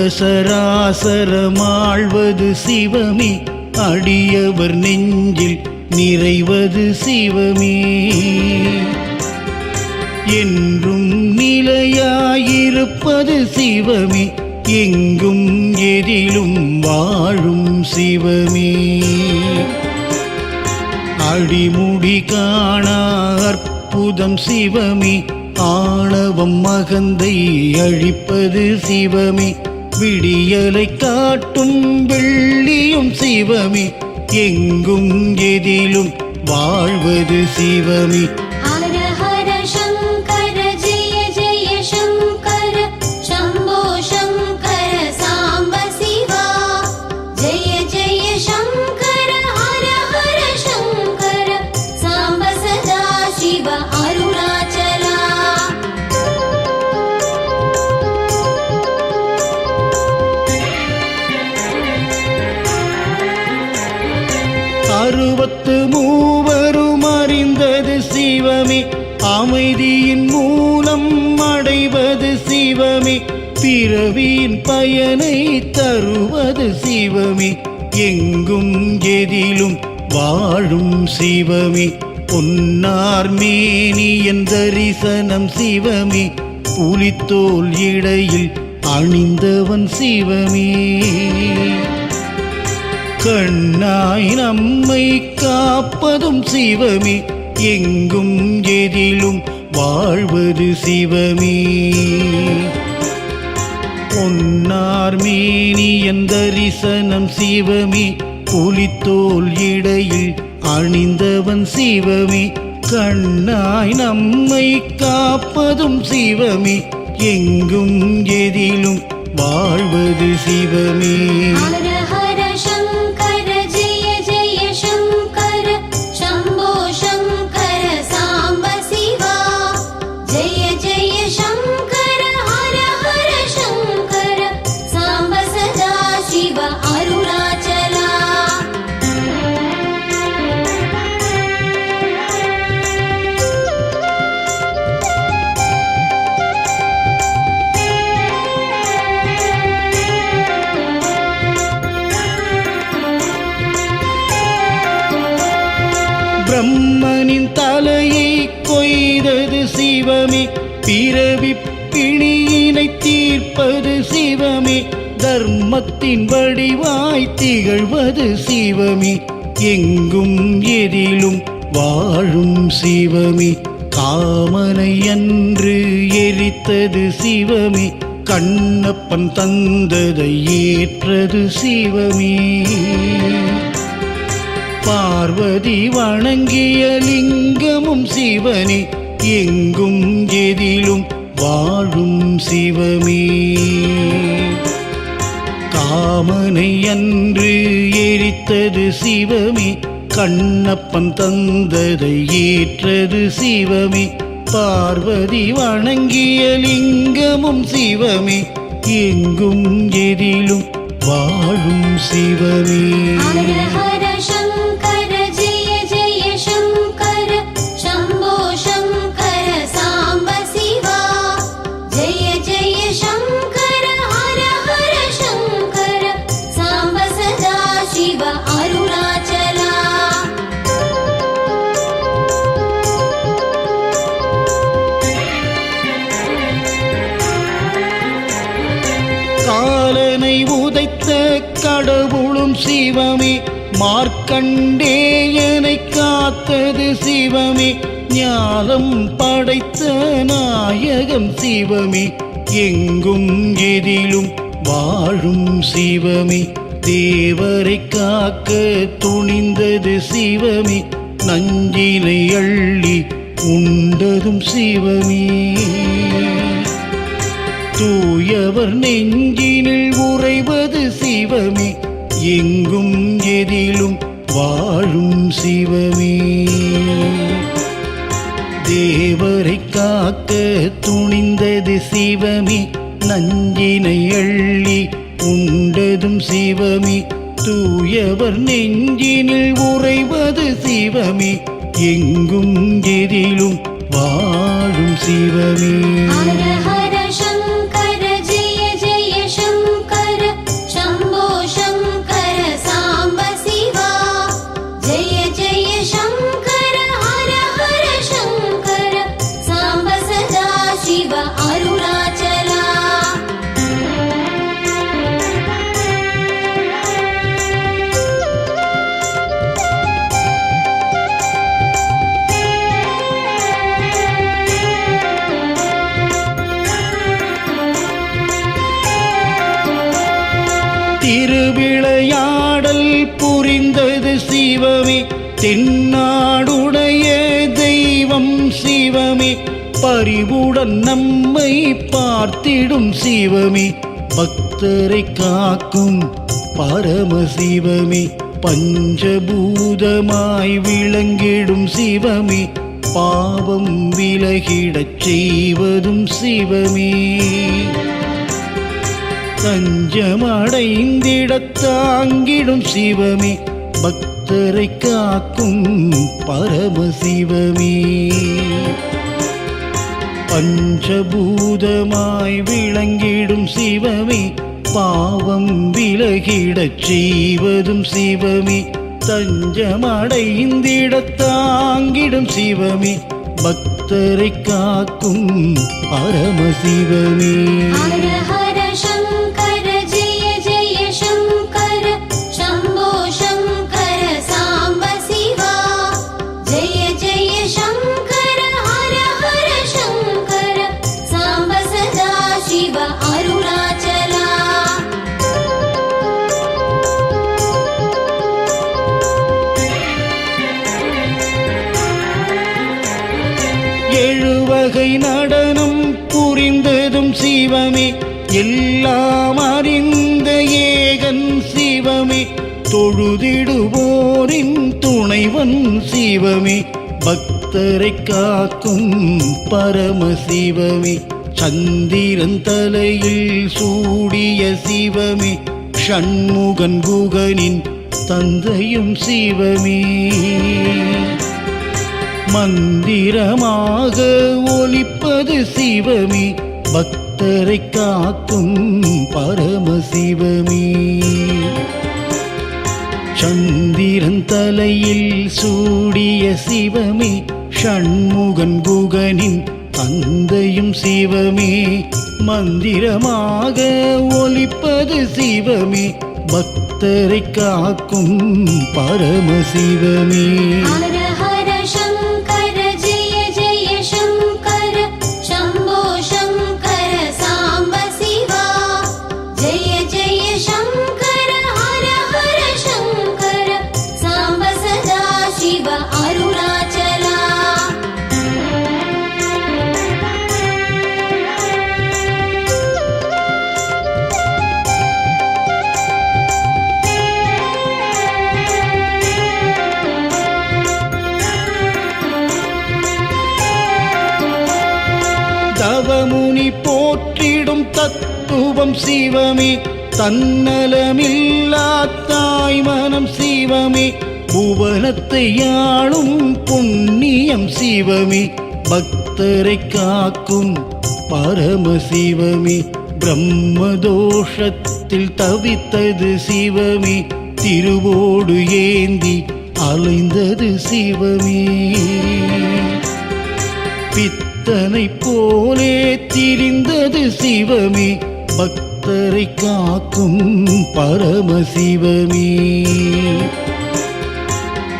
அண்டசராசரமாழ்வது சிவமே, அடியவர் நெஞ்சில் நிறைவது சிவமே. என்றும் நிலையாயிருப்பது சிவமே, எங்கும் எதிலும் வாழும் சிவமே. அடிமுடி காணா அற்புதம் சிவமே, ஆணவம் மகந்தை அழிப்பது சிவமே. விடியலை காட்டும் வெள்ளியும் சிவமே, எங்கும் எதிலும் வாழ்வது சிவமே. அறுபத்து மூவரும் அறிந்தது சிவமே, அமைதியின் மூலம் அடைவது சிவமே. பிறவியின் பயனை தருவது சிவமே, எங்கும் எதிலும் வாழும் சிவமே. பொன்னார் மேனியன் தரிசனம் சிவமே, புலித்தோல் இடையில் அணிந்தவன் சிவமே. கண்ணாய் நம்மை காப்பதும் சிவமே, எங்கும் எதிலும் வாழ்வது சிவமே. பொன்னார் மேனியன் தரிசனம் சிவமே, புலித்தோல் இடையில் அணிந்தவன் சிவமே. கண்ணாய் நம்மை காப்பதும் சிவமே, எங்கும் எதிலும் வாழ்வது சிவமே. பிரம்மனின் தலையை கொய்தது சிவமே, பிறவி பிணியினை தீர்ப்பது சிவமே. தர்மத்தின் வடிவாய் திகழ்வது சிவமே, எங்கும் எதிலும் வாழும் சிவமே. காமனை அன்று எரித்தது சிவமே, கண்ணப்பன் தந்ததை ஏற்றது சிவமே. பார்வதி வணங்கிய லிங்கமும் சிவனே, எங்கும் எதிலும் வாழும் சிவமே. காமனை அன்று எரித்தது சிவமே, கண்ணப்பன் தந்ததை ஏற்றது சிவமே. பார்வதி வணங்கிய லிங்கமும் சிவமே, எங்கும் எதிலும் வாழும் சிவமே. காலனை உதைத்த கடவுளும் சிவமே, மார்க்கண்டேயனை காத்தது சிவமே. ஞானம் படைத்த நாயகம் சிவமே, எங்கும் எதிலும் வாழும் சிவமே. தேவரை காக்க துணிந்தது சிவமே, நஞ்சினை அள்ளி உண்டதும் சிவமே. தூயவர் நெஞ்சினில் உறைவது சிவமே, எங்கும் எதிலும் வாழும் சிவமே. தேவரை காக்க துணிந்தது சிவமே, நஞ்சினை அள்ளி உண்டதும் சிவமே. தூயவர் நெஞ்சினில் உறைவது சிவமே, எங்கும் எதிலும் வாழும் சிவமே. ஹர ஹர சங்கர ஜெய ஜெய சங்கர திருவிளையாடல் புரிந்தது சிவமே, தென்னாடுடைய தெய்வம் சிவமே, பரிவுடன் நம்மை பார்த்திடும் சிவமே, பக்தரை காக்கும் பரமசிவமே, பஞ்சபூதமாய் விளங்கிடும் சிவமே, பாவம் விலகிடச் செய்வதும் சிவமே, தஞ்சமடைந்திடத் தாங்கிடும் சிவமே, பக்தரை காக்கும் பரமசிவமே, பஞ்சபூதமாய் விளங்கிடும் சிவமே, பாவம் விலகிடச் செய்வதும் சிவமே, தஞ்சமடைந்திடத் தாங்கிடும் சிவமே, பக்தரை காக்கும் பரமசிவமே. ஹர ஹர சங்கர ஜெய ஜெய சங்கர சம்போ சங்கர சாம்ப சிவா, ஜெய ஜெய சங்கர ஹர ஹர சங்கர சாம்ப சதா சிவ அருணாச்சலா. எழுவகை நடனம் புரிந்ததும் சிவமே, எல்லாம் அறிந்த ஏகன் சிவமே, தொழுதிடுவோரின் துணைவன் சிவமே, பக்தரை காக்கும் பரமசிவமே, சந்திரன் தலையில் சூடிய சிவமே, ஷண்முகன் குகனின் தந்தையும் சிவமே, மந்திரமாக ஒலிப்பது சிவமே, பக்தரை காக்கும் பரமசிவமே, சந்திரன் தலையில் சூடிய சிவமே, ஷண்முகன் குகனின் தந்தையும் சிவமே, மந்திரமாக ஒலிப்பது சிவமே, பக்தரை காக்கும் பரமசிவமே. ஹர ஹர சங்கர ஜெய ஜெய சங்கர சம்போ சங்கர சாம்ப சிவா, ஜெய ஜெய சங்கர ஹர ஹர சங்கர சாம்ப சதா சிவ அருணாச்சலா. தவமுனி போற்றிடும் தத்துவம் சிவமே, தன்னலமில்லா தாய் மனம் சிவமே, புவனத்தை ஆளும் புண்ணியம் சிவமே, பக்தரை காக்கும் பரமசிவமே, பிரம்மதோஷத்தில் தவித்தது சிவமே, திருவோடு ஏந்தி அலைந்தது சிவமே, பித்தனை போலே திரிந்தது சிவமே, பக்தரை காக்கும் பரமசிவமே,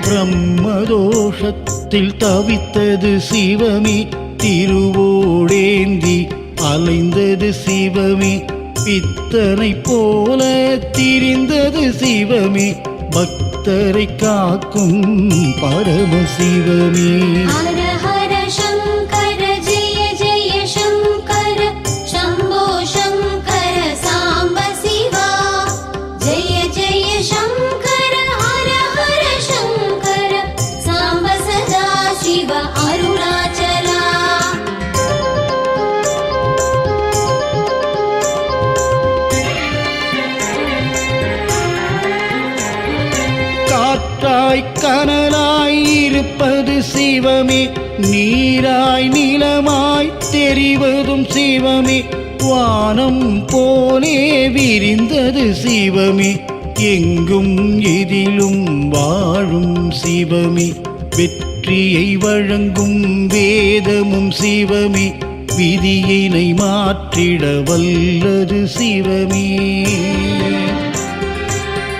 பிரம்மதோஷத்தில் தவித்தது சிவமே, திருவோடேந்தி அலைந்தது சிவமே, பித்தனை போல திரிந்தது சிவமே, பக்தரை காக்கும் பரமசிவமே. ஹர ஹர சங்கர ஜெய ஜெய சங்கர சம்போ சங்கர சாம்ப சிவா, ஜெய ஜெய சங்கர ஹர ஹர சங்கர சாம்ப சதா சிவ அருணாச்சலா. காற்றாய் கனலாய் இருப்பது சிவமே, நீராய் நிலமாய் தெரிவதும் சிவமே, வானம் போலே விரிந்தது சிவமே, எங்கும் எதிலும் வாழும் சிவமே, வெற்றியை வழங்கும் வேதமும் சிவமே, விதியினை மாற்றிட வல்லது சிவமே,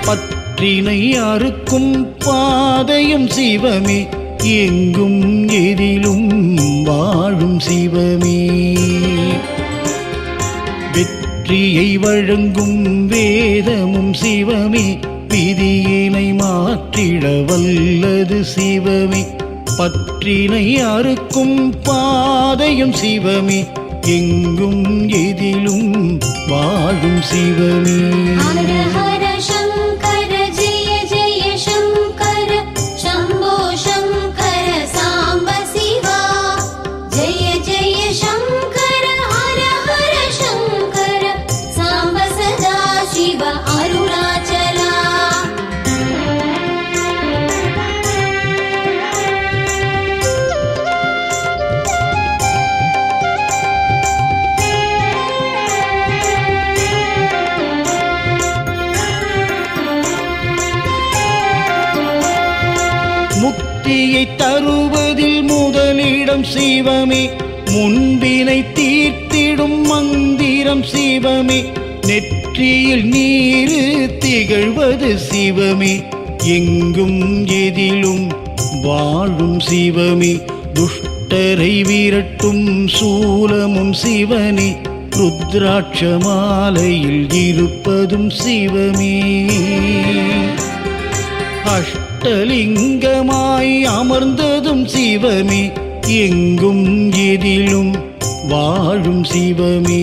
பற்றினை அறுக்கும் பாதையும் சிவமே, எங்கும் எதிலும் வாழும் சிவமே, வெற்றியை வழங்கும் வேதமும் சிவமே விதியினை மாற்றிட வல்லது சிவமே பற்றினை அறுக்கும் பாதையும் சிவமே எங்கும் எதிலும் வாழும் சிவமே ஹர ஹர சங்கர ஜெய ஜெய சங்கர சம்போ சங்கர சாம்ப சிவா ஜெய ஜெய சங்கர ஹர ஹர சங்கர சாம்ப சதா சிவ அருணாச்சலா முக்தியை தருவதில் முதலிடம் சிவமே முன்பினை தீர்த்திடும் மந்திரம் சிவமே நெற்றியில் நீரு திகழ்வது சிவமே எங்கும் எதிலும் வாழும் சிவமே துஷ்டரை விரட்டும் சூலமும் சிவனே ருத்ராட்ச மாலையில் இருப்பதும் சிவமே அஷ்டலிங்கமாய் அமர்ந்ததும் சிவமே எங்கும் எதிலும் வாழும் சிவமே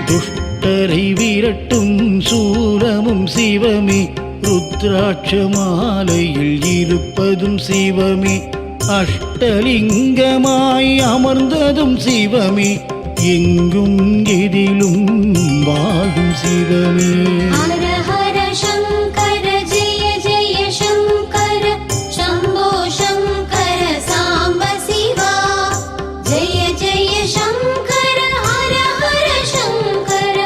துஷ்டரை விரட்டும் சூலமும் சிவமே ருத்ராட்ச மாலையில் இருப்பதும் சிவமே அஷ்டலிங்கமாய் அமர்ந்ததும் சிவமே எங்கும் எதிலும் வாழும் சிவமே ஹர ஹர சங்கர ஜெய ஜெய சங்கர சம்போ சங்கர சாம்ப சிவா ஜெய ஜெய சங்கர ஹர ஹர சங்கர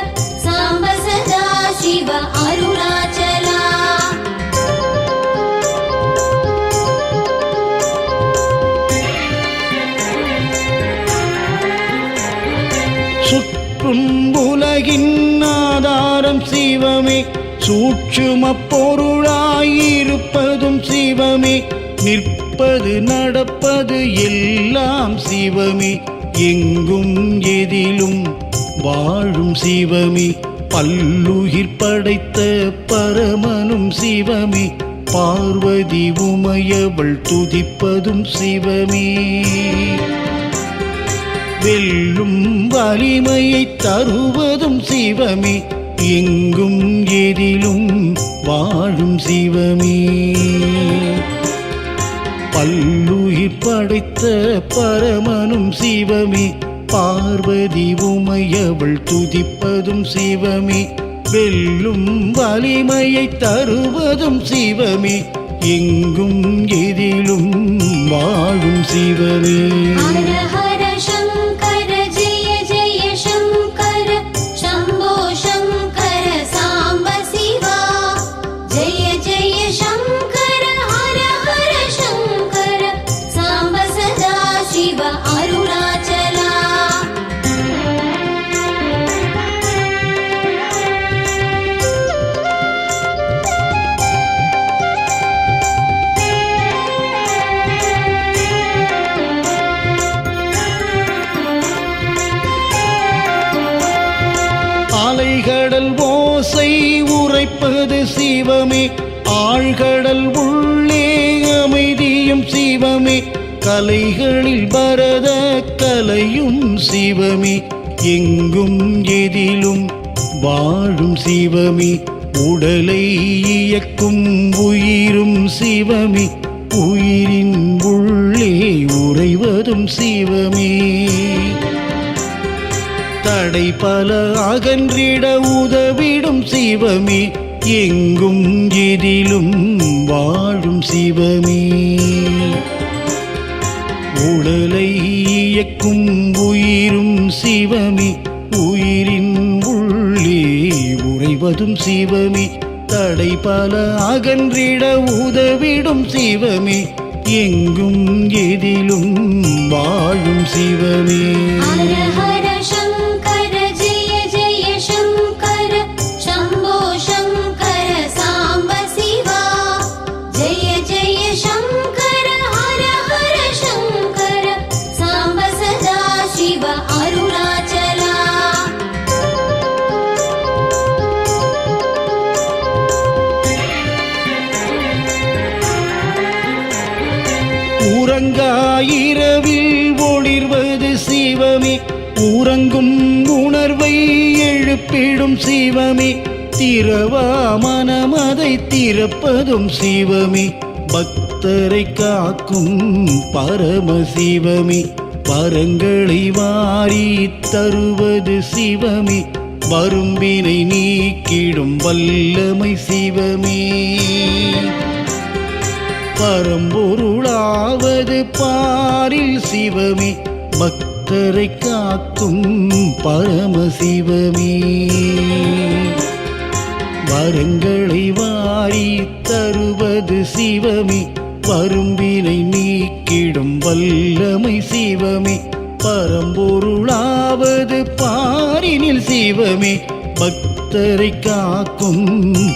சாம்ப சதா சிவ அருணாச்சலா சுற்றும் உலகின் ஆதாரம் சிவமே சூட்சும பொருளாயிருப்பதும் சிவமே நிற்பது நடப்பது எல்லாம் சிவமே எங்கும் எதிலும் வாழும் சிவமே பல்லுயிர் படைத்த பரமனும் சிவமே பார்வதி உமையவள் துதிப்பதும் சிவமே வெல்லும் வலிமையை தருவதும் சிவமே எங்கும் எதிலும் வாழும் சிவமே பல்லுயிர் படைத்த பரமனும் சிவமே பார்வதி உமையவள் துதிப்பதும் சிவமே வெல்லும் வலிமையை தருவதும் சிவமே எங்கும் எதிலும் வாழும் சிவமே ஹர ஹர சங்கர ஜெய ஜெய சங்கர சம்போ சங்கர சாம்ப சிவா ஜெய ஜெய சங்கர ஹர ஹர சங்கர சாம்ப சதா சிவ அருணாச்சலா அலைகடல் ஓசை உரைப்பது சிவமே ஆழ்கடல் உள்ளே அமைதியும் சிவமே கலைகளில் பரத கலையும் சிவமே எங்கும் எதிலும் வாழும் சிவமே உடலை இயக்கும் உயிரும் சிவமே உயிரின் உள்ளே உறைவதும் சிவமே தடை பல அகன்றிட உதவிடும் சிவமே எங்கும் எதிலும் வாழும் சிவமே உடலை இயக்கும் உயிரும் சிவமே உயிரின் உள்ளே உறைவதும் சிவமே தடை பல அகன்றிட உதவிடும் சிவமே எங்கும் எதிலும் வாழும் சிவமே ஹர ஹர சங்கர ஜெய ஜெய சங்கர சம்போ சங்கர சாம்ப சிவா ஜெய ஜெய சங்கர ஹர ஹர சங்கர சாம்ப சதா சிவ அருணாச்சலா உறங்காயிரவில் ஒளிர்வது சிவமே, உறங்கும் உணர்வை எழுப்பிடும் சிவமே, திரவா மனமதை திறப்பதும் சிவமே, பக்தரை காக்கும் பரமசிவமே, வரங்களை வாரி தருவது சிவமே, வரும்பினை நீக்கிடும் வல்லமை சிவமே, பரம்பொருளாவது பாரில் சிவமே, பக்தரை காக்கும் பரமசிவமே, வரங்களை வாரி தருவது சிவமே, வரும்பினை நீக்கிடும் வல்லமை சிவமே, பரம்பொருளாவது பாரினில் சிவமே, பக்தரை காக்கும்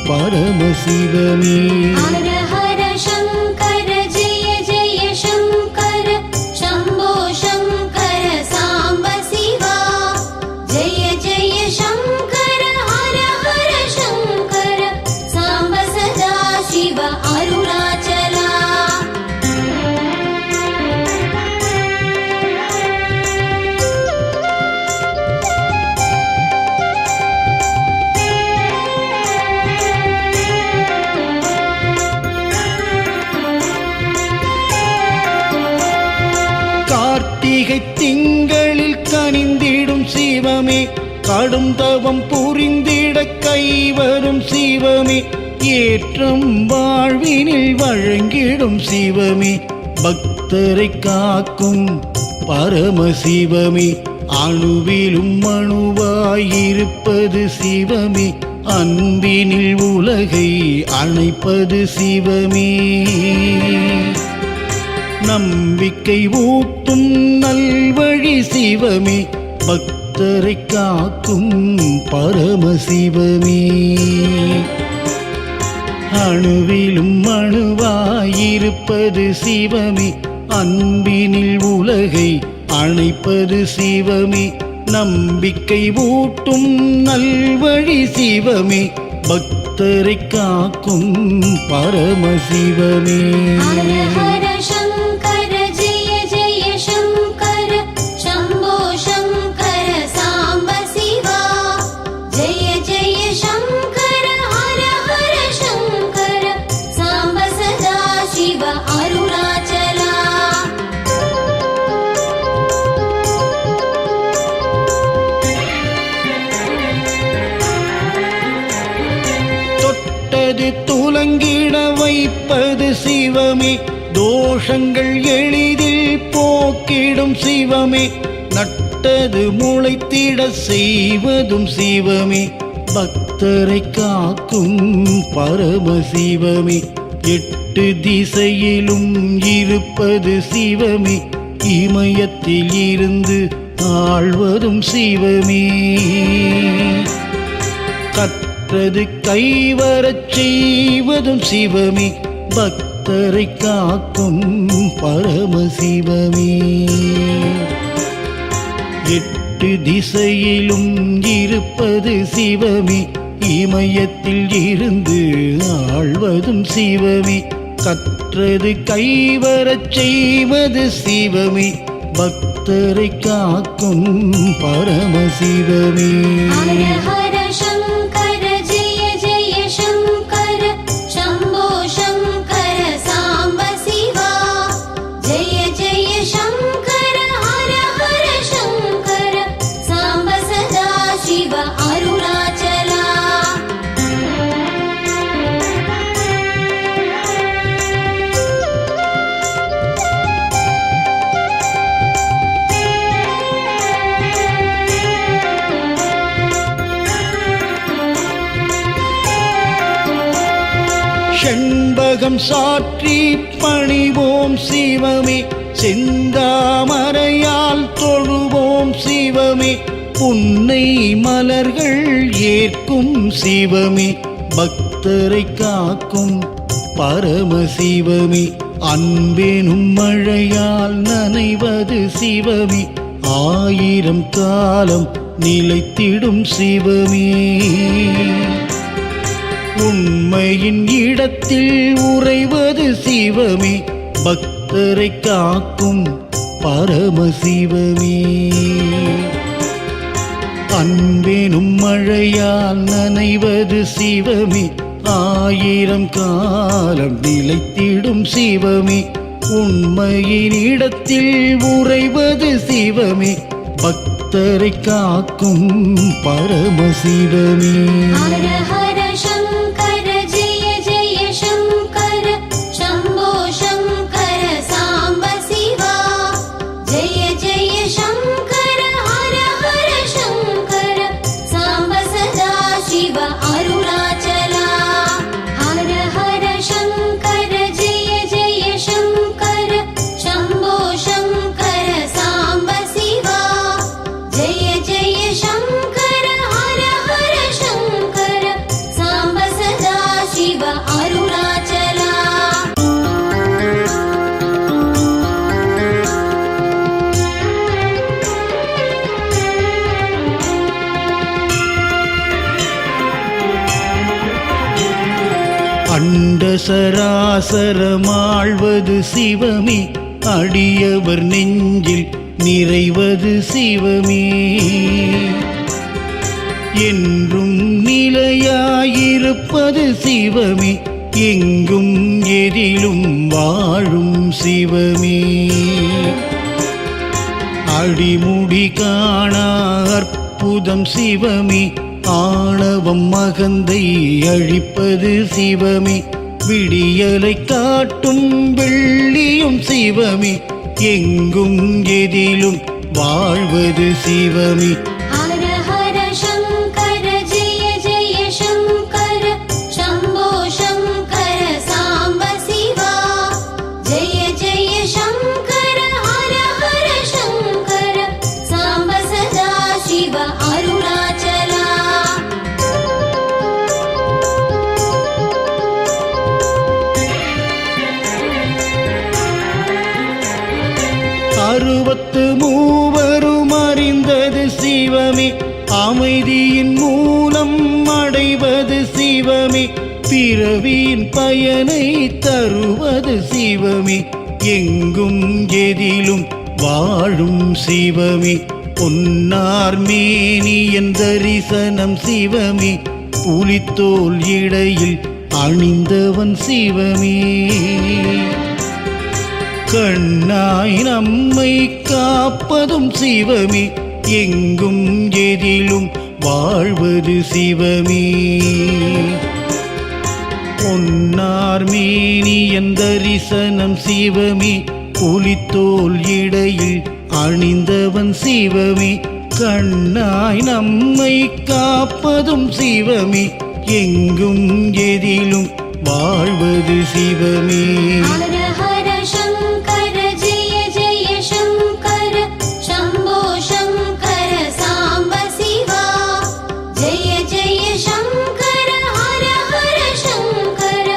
பரமசிவமே. ஹர ஹர சங்கர ஜெய ஜெய சங்கர சம்போ சங்கர சாம்ப சிவா, ஜெய ஜெய சங்கர ஹர ஹர சங்கர சாம்ப சதா சிவ அருணாச்சலா. கார்த்திகை திங்களில் கனிந்திடும் சிவமே, கடும் தவம் புரிந்திட கைவரும் சிவமே, ஏற்றம் வாழ்வினில் வழங்கிடும் சிவமே, பக்தரை காக்கும் பரமசிவமே, அணுவிலும் அணுவாயிருப்பது சிவமே, அன்பினில் உலகை அணைப்பது சிவமே, நம்பிக்கை ஊட்டும் நல்வழி சிவமே, பக்தரை காக்கும் பரமசிவமே, அணுவிலும் அணுவாயிருப்பது சிவமே, அன்பினில் உலகை அணைப்பது சிவமே, நம்பிக்கை ஊட்டும் நல்வழி சிவமே, பக்தரை காக்கும் பரமசிவமே. ஹர ஹர சங்கர ஜெய ஜெய சங்கர சம்போ சங்கர சாம்ப சிவா, ஜெய ஜெய சங்கர ஹர ஹர சங்கர சாம்ப சதா சிவ அருணாச்சலா. தொட்டது துலங்கிட வைப்பது சிவமே, தோஷங்கள் எளிதில் போக்கிடும் சிவமே, நட்டது முளைத்திட செய்வதும் சிவமே, பக்தரை காக்கும் பரமசிவமே, எட்டு திசையிலும் இருப்பது சிவமே, இமயத்தில் இருந்து ஆழ்வதும் சிவமே, கற்றது கைவரச் செய்வதும் சிவமே, பக்தரை காக்கும் பரமசிவமே, எட்டு திசையிலும் இருப்பது சிவமே, இமயத்தில் இருந்து ஆழ்வதும் சிவமே, கற்றது கைவரச் செய்வது சிவமே, பக்தரை காக்கும் பரமசிவமே. ஹர ஹர சங்கர ஜெய ஜெய சங்கர சம்போ சங்கர சாம்ப சிவா, ஜெய ஜெய சங்கர ஹர ஹர சங்கர சாம்ப சதா சிவ அருணாச்சலா. செண்பகம் சாற்றி பணிவோம் சிவமே, செந்தாமரையால் தொழுவோம் சிவமே, புன்னை மலர்கள் ஏற்கும் சிவமே, பக்தரை காக்கும் பரமசிவமே, அன்பெனும் மழையால் நனைவது சிவமே, ஆயிரம் காலம் நிலைத்திடும் சிவமே, உண்மையின் இடத்தில் உறைவது சிவமே, பக்தரை பக்தரை காக்கும் பரமசிவமே. அன்பெனும் மழையால் நனைவது சிவமே, 1000 காலம் நிலைத்திடும் சிவமே. உண்மையின் இடத்தில் உறைவது சிவமே, பக்தரை காக்கும் பரமசிவமே. ஹர ஹர சங்கர ஜெய ஜெய சங்கர சம்போ சங்கர சாம்ப சிவா. ஜெய ஜெய சங்கர ஹர ஹர சங்கர சாம்ப சதா சிவ அருணாச்சலா. ஹர ஹர சங்கர ஜெய ஜெய சங்கர சம்போ சங்கர சாம்ப சிவா. ஜெய ஜெய சங்கர ஹர ஹர சங்கர சாம்ப சதா சிவ அருணாச்சலா. அண்ட சராசரமாழ்வது சிவமே, அடியவர் நெஞ்சில் நிறைவது சிவமே. என்றும் நிலையாயிருப்பது சிவமே, எங்கும் எதிலும் வாழும் சிவமே. அடிமுடி காணா அற்புதம் சிவமே, ஆணவம் மகந்தை அழிப்பது சிவமே. விடியலை காட்டும் வெள்ளியும் சிவமே, எங்கும் எதிலும் வாழ்வது சிவமே. ஹர ஹர சங்கர ஜெய ஜெய சங்கர சம்போ சங்கர சாம்ப சிவா. ஜெய ஜெய சங்கர ஹர ஹர சங்கர சாம்ப சதா சிவ அருணாச்சலா. 63 அறிந்தது சிவமே, அமைதியின் மூலம் அடைவது சிவமே. பிறவியின் பயனை தருவது சிவமே, எங்கும் எதிலும் வாழும் சிவமே. பொன்னார் மேனியன் தரிசனம் சிவமே, புலித்தோல் இடையில் அணிந்தவன் சிவமே. கண்ணாய் நம்மை காப்பதும் சிவமே, எங்கும் எதிலும் வாழ்வது சிவமே. பொன்னார் மேனியன் தரிசனம் சிவமே, புலித்தோல் இடையில் அணிந்தவன் சிவமே. கண்ணாய் நம்மை காப்பதும் சிவமே, எங்கும் எதிலும் வாழ்வது சிவமே. ஹர ஹர சங்கர ஜெய ஜெய சங்கர சம்போ சங்கர சாம்ப சிவா. ஜெய ஜெய சங்கர ஹர ஹர சங்கர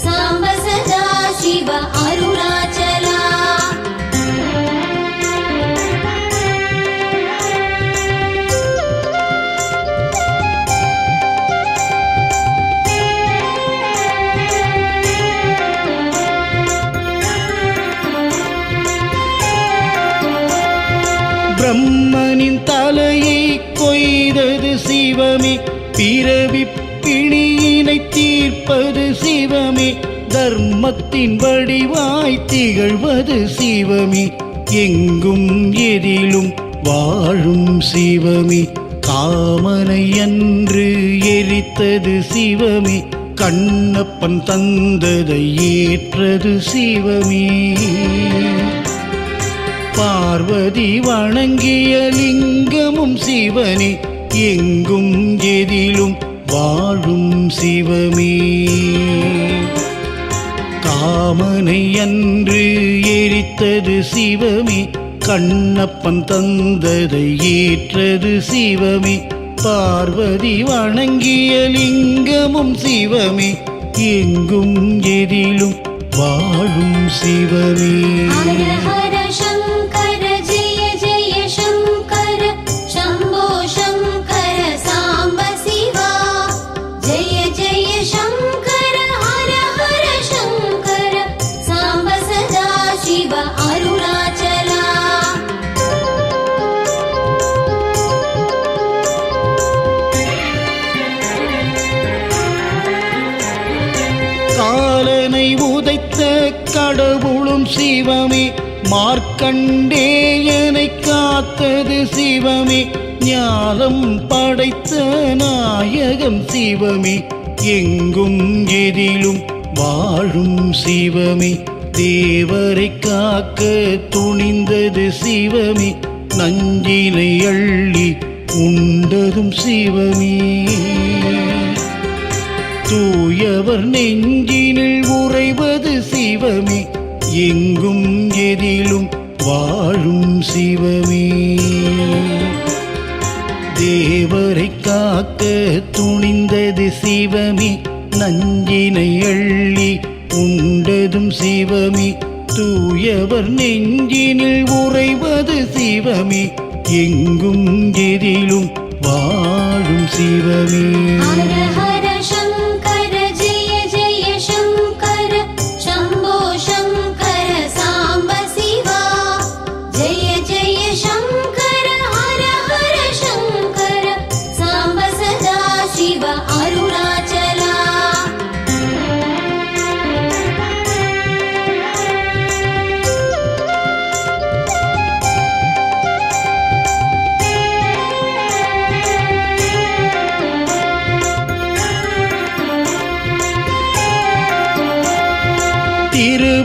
சாம்ப சதா சிவ அருணாச்சலா. பிரம்மனின் தலையை கொய்தது சிவமே, பிறவி பிணியினை தீர்ப்பது சிவமே. தர்மத்தின் வடிவாய் திகழ்வது சிவமே, எங்கும் எதிலும் வாழும் சிவமே. காமனை அன்று எரித்தது சிவமே, கண்ணப்பன் தந்ததை ஏற்றது சிவமே. பார்வதி வணங்கிய லிங்கமும் சிவனே, எங்கும் எதிலும் வாழும் சிவமே. காமனை அன்று எரித்தது சிவமே, கண்ணப்பன் தந்ததை ஏற்றது சிவமே. பார்வதி வணங்கிய லிங்கமும் சிவமே, எங்கும் எதிலும் வாழும் சிவமே. ஹர ஹர சங்கர ஜெய ஜெய சங்கர சம்போ சங்கர சாம்ப சிவா. ஜெய ஜெய சங்கர ஹர ஹர சங்கர சாம்ப சதா சிவ கடவுளும் சிவமே, மார்க்கண்டேயனை காத்தது சிவமே, ஞானம் படைத்த நாயகம் சிவமே, எங்கும் எதிலும் வாழும் சிவமே, தேவரை காக்க துணிந்தது சிவமே, நஞ்சினை அள்ளி உண்டதும் சிவமே, தூயவர் நெஞ்சினில் உறைவது சிவமே, எங்கும் எதிலும் வாழும் சிவமே, தேவரை காக்க துணிந்தது சிவமே, நஞ்சினை அள்ளி உண்டதும் சிவமே, தூயவர் நெஞ்சினில் உறைவது சிவமே, எங்கும் எதிலும் வாழும் சிவமே. ஹர ஹர சங்கர ஜெய ஜெய சங்கர சம்போ சங்கர சாம்ப சிவா, ஜெய ஜெய சங்கர ஹர ஹர சங்கர சாம்ப சதா சிவ அருணாச்சலா.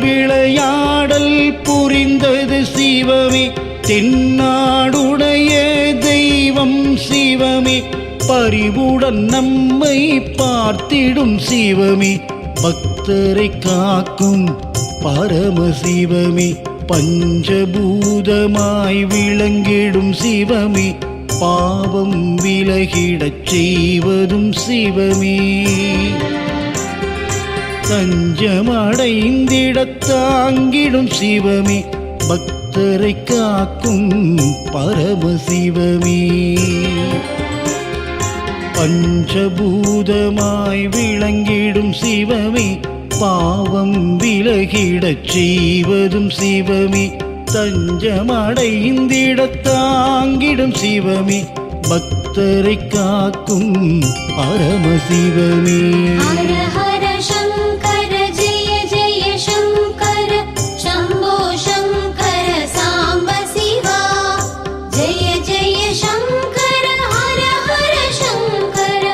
திருவிளையாடல் புரிந்தது சிவமே, தென்னாடுடைய தெய்வம் சிவமே, பரிவுடன் நம்மை பார்த்திடும் சிவமே, பக்தரை காக்கும் பரமசிவமே, பஞ்சபூதமாய் விளங்கிடும் சிவமே, பாவம் விலகிடச் செய்வதும் சிவமே, தஞ்சமடைந்திடத் தாங்கிடும் சிவமே, பக்தரை காக்கும் பரமசிவமே, பஞ்சபூதமாய் விளங்கிடும் சிவமே, பாவம் விலகிடச் செய்வதும் சிவமே, தஞ்சமடைந்திடத் தாங்கிடும் சிவமே, பக்தரை காக்கும் பரமசிவமே. ஹர ஹர சங்கர ஜெய ஜெய சங்கர சம்போ சங்கர சாம்ப சிவா, ஜெய ஜெய சங்கர ஹர ஹர சங்கர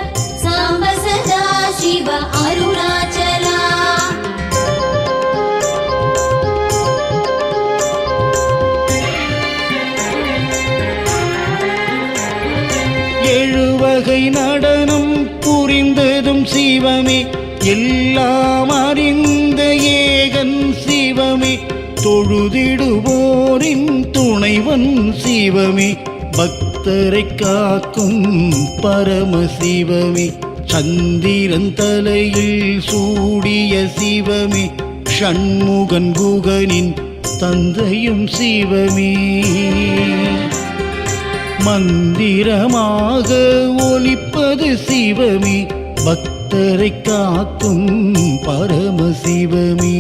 சாம்ப சதா சிவ அருணாச்சலா. எழுவகை நடனம் புரிந்ததும் சிவமே, எல்லாம் அறிந்த ஏகன் சிவமே, தொழுதிடுவோரின் துணைவன் சிவமே, பக்தரை காக்கும் பரமசிவமே, சந்திரன் தலையில் சூடிய சிவமே, ஷண்முகன் குகனின் தந்தையும் சிவமே, மந்திரமாக ஒலிப்பது சிவமே, பக்தரை காக்கும் பரமசிவமே,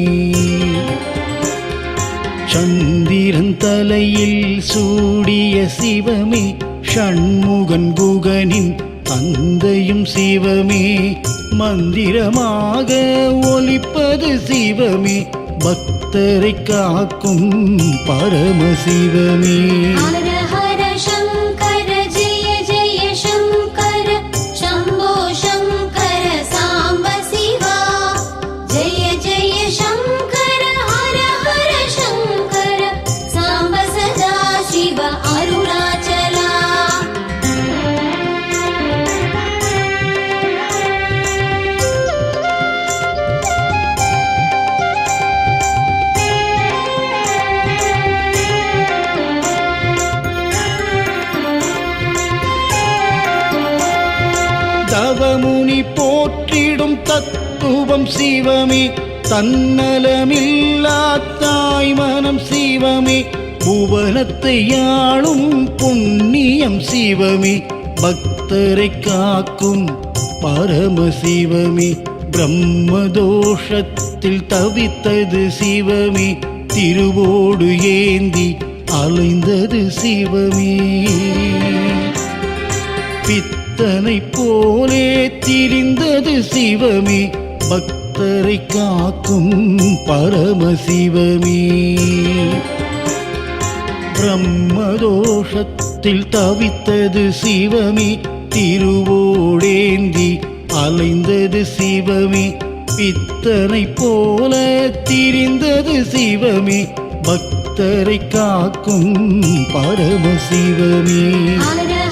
சந்திரன் தலையில் சூடிய சிவமே, ஷண்முகன் குகனின் தந்தையும் சிவமே, மந்திரமாக ஒலிப்பது சிவமே, பக்தரை காக்கும் பரமசிவமே. ஹர ஹர சங்கர ஜெய ஜெய சங்கர சம்போ சங்கர சாம்ப சிவா, ஜெய ஜெய சங்கர ஹர ஹர சங்கர சாம்ப சதா சிவ அருணாச்சலா. தவமுனி போற்றிடும் தத்துவம் சிவமே, தன்னலமில்லா தாய் மனம் சிவமே, புவனத்தை ஆளும் புண்ணியம் சிவமே, பக்தரை காக்கும் பரமசிவமே, பிரம்மதோஷத்தில் தவித்தது சிவமே, திருவோடு ஏந்தி அலைந்தது சிவமே, பித்தனை போலே திரிந்தது சிவமே, பக்த பக்தரை காக்கும் பரமசிவமே. பிரம்மதோஷத்தில் தவித்தது சிவமே, திருவோடேந்தி அலைந்தது சிவமே. பித்தனை போல திரிந்தது சிவமே, பக்தரை காக்கும் பரமசிவமே. ஹர